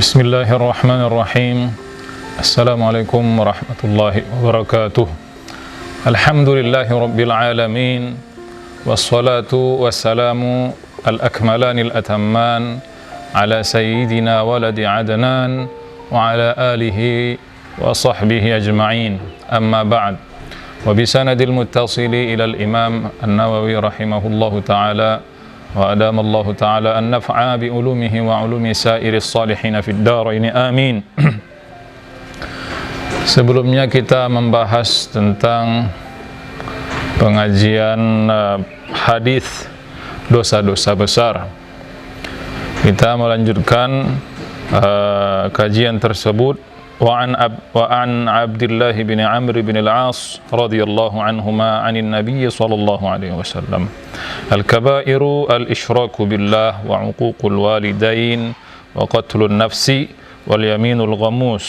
Bismillahirrahmanirrahim. Assalamualaikum warahmatullahi wabarakatuh. Alhamdulillahi rabbil alamin. Wassalatu wassalamu al-akmalani al-atamman ala sayyidina waladi adnan wa ala alihi wa sahbihi ajma'in. Amma ba'd. Wa bisanadil muttasili ila al-imam an-Nawawi rahimahullahu ta'ala wa adamallahu ta'ala an naf'a bi ulumihi wa ulumi sairis salihin fid darain amin. Sebelumnya kita membahas tentang pengajian hadis dosa-dosa besar. Kita melanjutkan kajian tersebut wa an Abdullah bin Amr bin al-As radhiyallahu anhuma 'anil nabiy sallallahu alaihi wasallam. Al-kabairu al-isyraku billah wa 'uququl walidain wa qatlun nafsi wal yaminul ghamus.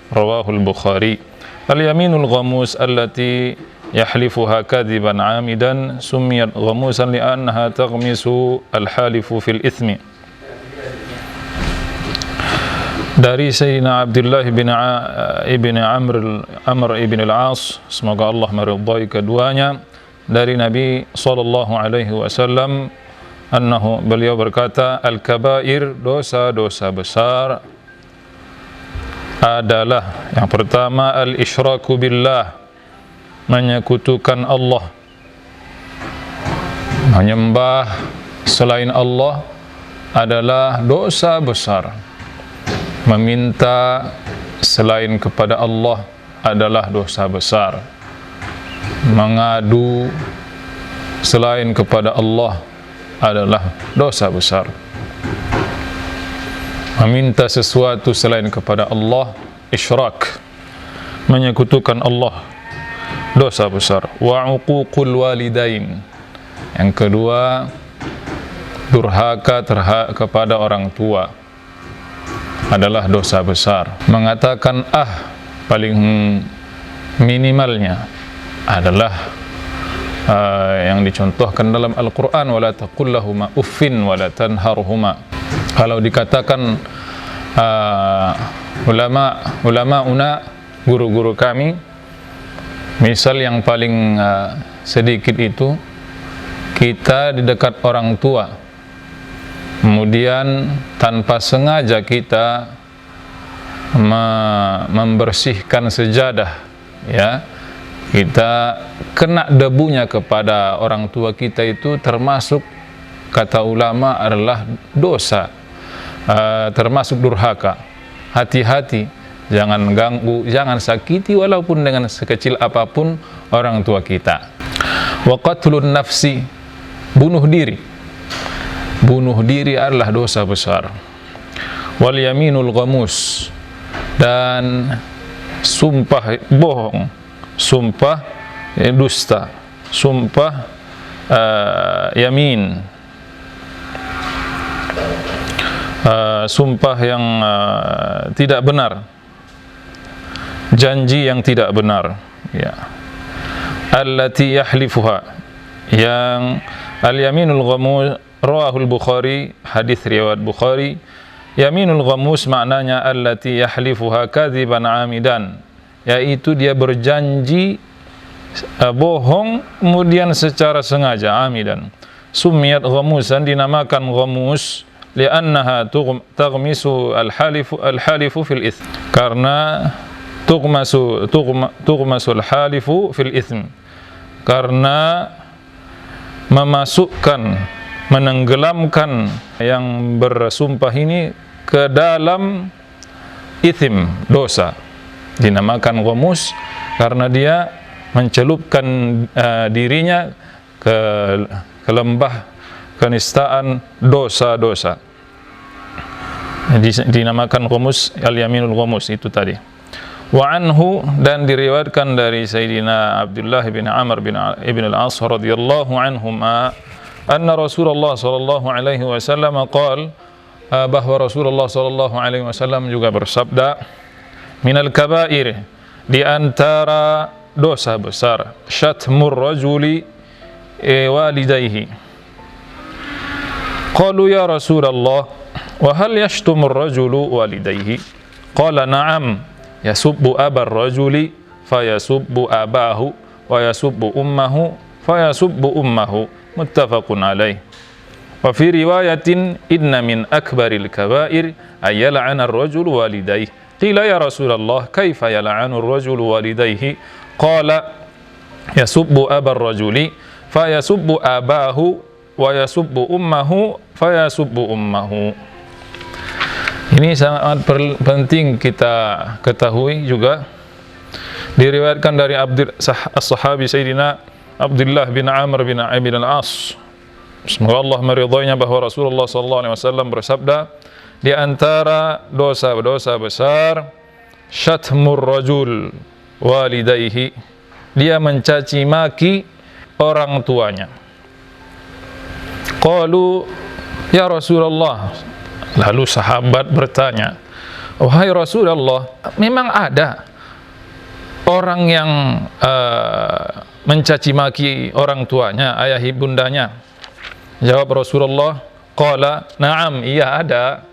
Rawahul Bukhari. Al-yaminul ghamus allati yahlifuha kadhiban 'amidan summiyat ghamusan li'annaha taghmisu al-halifu fil ithmi. Dari Sayyidina Abdullah ibn Amr ibn al-As, semoga Allah meridhai keduanya, dari Nabi sallallahu alaihi wasallam beliau berkata, al-kabair, dosa-dosa besar adalah yang pertama al-isyraku billah, menyekutukan Allah, menyembah selain Allah adalah dosa besar. Meminta selain kepada Allah adalah dosa besar. Mengadu selain kepada Allah adalah dosa besar. Meminta sesuatu selain kepada Allah, isyrak, menyekutukan Allah, dosa besar. Wa uququl walidain, yang kedua durhaka kepada orang tua adalah dosa besar. Mengatakan paling minimalnya adalah yang dicontohkan dalam Al-Quran, wala taqul lahuma uffin wala tanharhuma. Kalau dikatakan ulama-una, guru-guru kami, misal yang paling sedikit itu, kita di dekat orang tua, kemudian tanpa sengaja kita membersihkan sejadah, ya, kita kena debunya kepada orang tua kita, itu termasuk, kata ulama, adalah dosa, termasuk durhaka. Hati-hati, jangan ganggu, jangan sakiti walaupun dengan sekecil apapun orang tua kita. Wa qatlun nafsi, bunuh diri. Bunuh diri adalah dosa besar. Wal yaminul ghamus, dan sumpah bohong, sumpah dusta, sumpah yamin, sumpah yang tidak benar, janji yang tidak benar, ya. Allati yahlifuha, yang al-yaminul ghamus. Rawahul Bukhari, hadis riwayat Bukhari. Yaminul ghamus maknanya allati yahlifuha kadhiban 'amidan, yaitu dia berjanji bohong kemudian secara sengaja, 'amidan. Summiyat ghamusan, dinamakan ghamus li'annaha taghmisu al-halifu fil itsm, karena tughmasu al-halifu fil itsm, karena menenggelamkan yang bersumpah ini ke dalam ithim, dosa. Dinamakan ghamus karena dia mencelupkan dirinya ke lembah kenistaan, dosa-dosa. Dinamakan ghamus, al-yaminul ghamus itu tadi. Wa anhu, dan diriwayatkan dari Sayyidina Abdullah bin Amr ibn al-As radhiyallahu anhuma, anna Rasulullah sallallahu alaihi wasallam qala, bahwa Rasulullah sallallahu alaihi wasallam juga bersabda, minal kabair, di antara dosa besar, syatmur rajuli walidayhi. Qalu ya Rasulullah, wa hal yashtumur rajulu walidayhi? Qala na'am, yasubbu abar rajuli fayasubbu abahu wa yasubbu ummahu fayasubbu ummahu, muttafaqun alaih. Wa fi riwayatin inna min akbaril kabair ay yal'ana ar-rajulu walidayhi. Qila ya Rasulullah kaifa yal'anu ar-rajulu walidayhi? Qala yasubbu abar rajuli fayasubbu abahu wa yasubbu ummahu fayasubbu ummahu. Ini sangat penting kita ketahui juga. Diriwayatkan dari as-sahabi Sayyidina Abdullah bin Amr bin al-As, semoga Allah meridhoinya, bahwa Rasulullah SAW bersabda, di antara dosa-dosa besar syatmur rajul walidayhi, dia mencaci maki orang tuanya. Qalu ya Rasulullah, lalu sahabat bertanya, wahai Rasulullah, memang ada orang yang mencaci maki orang tuanya, ayah ibundanya? Jawab Rasulullah, qala na'am, iya ada.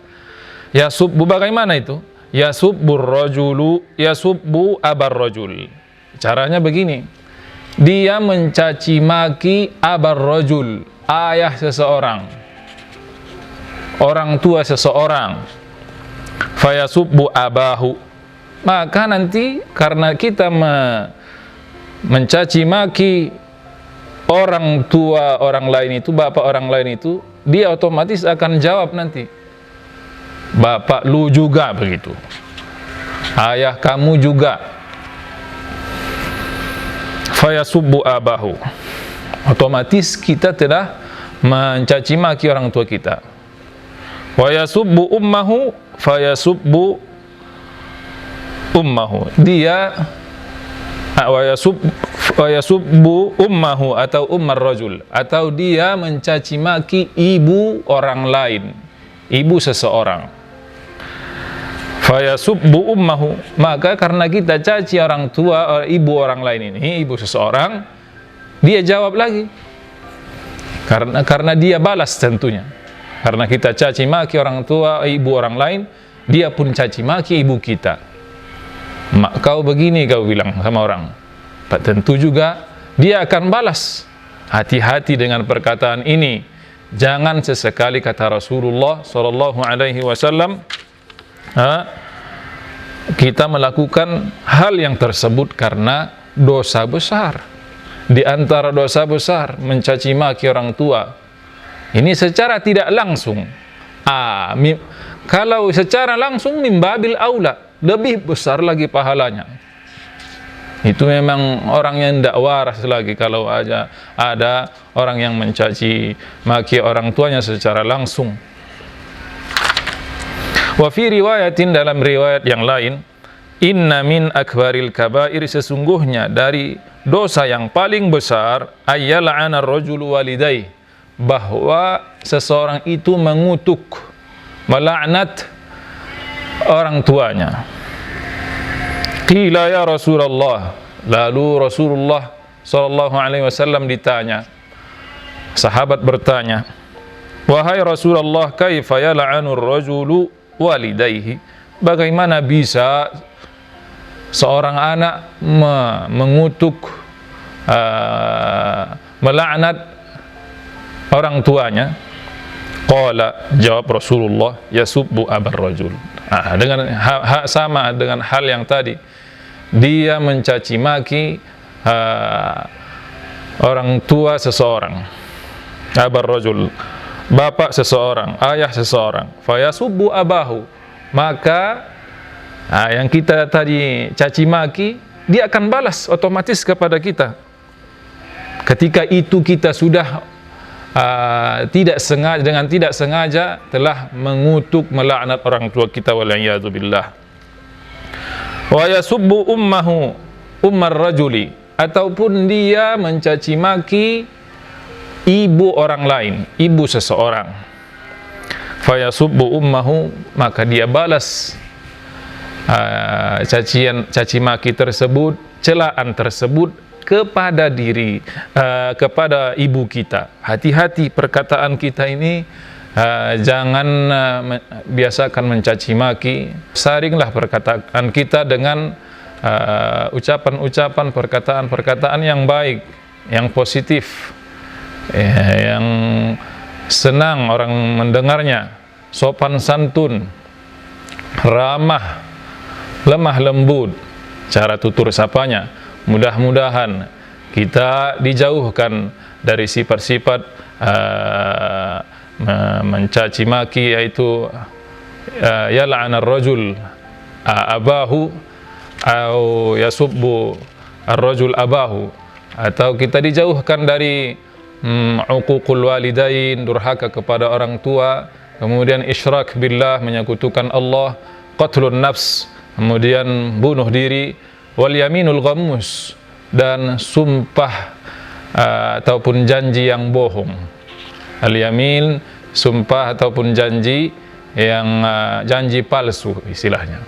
Yasubbu, bagaimana itu? Yasubbur rajulu yasubbu abar rajul. Caranya begini, dia mencaci maki abar rajul, ayah seseorang, orang tua seseorang. Fayasubbu abahu, maka nanti karena kita mencaci maki orang tua orang lain itu, bapak orang lain itu, dia otomatis akan jawab nanti, bapak lu juga begitu, ayah kamu juga. Fayasubbu abahu, otomatis kita telah mencaci maki orang tua kita. Wa yasubbu ummahu fayasubbu ummahu, dia wa yasubbu ummahu atau ummar rajul, atau dia mencaci maki ibu orang lain, ibu seseorang. Fayasubbu ummahu, maka karena kita caci orang tua, ibu orang lain ini, ibu seseorang, dia jawab lagi, karena dia balas tentunya. Karena kita caci maki orang tua, ibu orang lain, dia pun caci maki ibu kita. Mak kau begini, kau bilang sama orang, tentu juga dia akan balas. Hati-hati dengan perkataan ini. Jangan sesekali, kata Rasulullah sallallahu alaihi wasallam, kita melakukan hal yang tersebut karena dosa besar. Di antara dosa besar mencaci maki orang tua. Ini secara tidak langsung. Kalau secara langsung mimbabil aula, lebih besar lagi pahalanya. Itu memang orang yang tidak waras lagi kalau ada orang yang mencaci maki orang tuanya secara langsung. Wa fi riwayatin, dalam riwayat yang lain, inna min akbaril kabair, sesungguhnya dari dosa yang paling besar, ayyal'ana ar-rajulu walidayhi, bahwa seseorang itu mengutuk, melaknat orang tuanya. Qila ya Rasulullah, lalu Rasulullah sallallahu alaihi wasallam ditanya, sahabat bertanya, wahai Rasulullah, kaifa yal'anu ar-rajulu walidayhi, bagaimana bisa seorang anak mengutuk, melaknat orang tuanya? Qala, jawab Rasulullah, yasubbu abar rajul. Dengan sama dengan hal yang tadi, dia mencaci maki orang tua seseorang, abar rajul, bapak seseorang, ayah seseorang. Fayasubbu abahu, maka yang kita tadi caci maki, dia akan balas otomatis kepada kita. Ketika itu kita sudah tidak sengaja, dengan tidak sengaja telah mengutuk, melaknat orang tua kita, wal'iyadu billah. Wa yasubbu ummahu ummar rajuli, ataupun dia mencaci maki ibu orang lain, ibu seseorang. Fayasubbu ummahu, maka dia balas caci maki tersebut, celaan tersebut kepada kepada ibu kita. Hati-hati perkataan kita ini Jangan biasakan mencaci maki. Saringlah perkataan kita dengan ucapan-ucapan, perkataan-perkataan yang baik, yang positif, yang senang orang mendengarnya, sopan santun, ramah, lemah lembut cara tutur sapanya. Mudah-mudahan kita dijauhkan dari sifat-sifat mencaci maki, yaitu yal'anar rajul abahu atau yasubbu ar-rajul abahu, atau kita dijauhkan dari uququl walidain, durhaka kepada orang tua, kemudian isyrak billah, menyekutukan Allah, qatlun nafs, kemudian bunuh diri, wal yaminul ghamus, dan sumpah ataupun janji yang bohong. Al yamin, sumpah ataupun janji yang janji palsu istilahnya.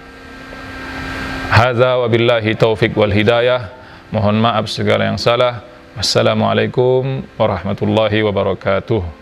Hadza wabillahi taufik wal hidayah. Mohon maaf segala yang salah. Wassalamualaikum warahmatullahi wabarakatuh.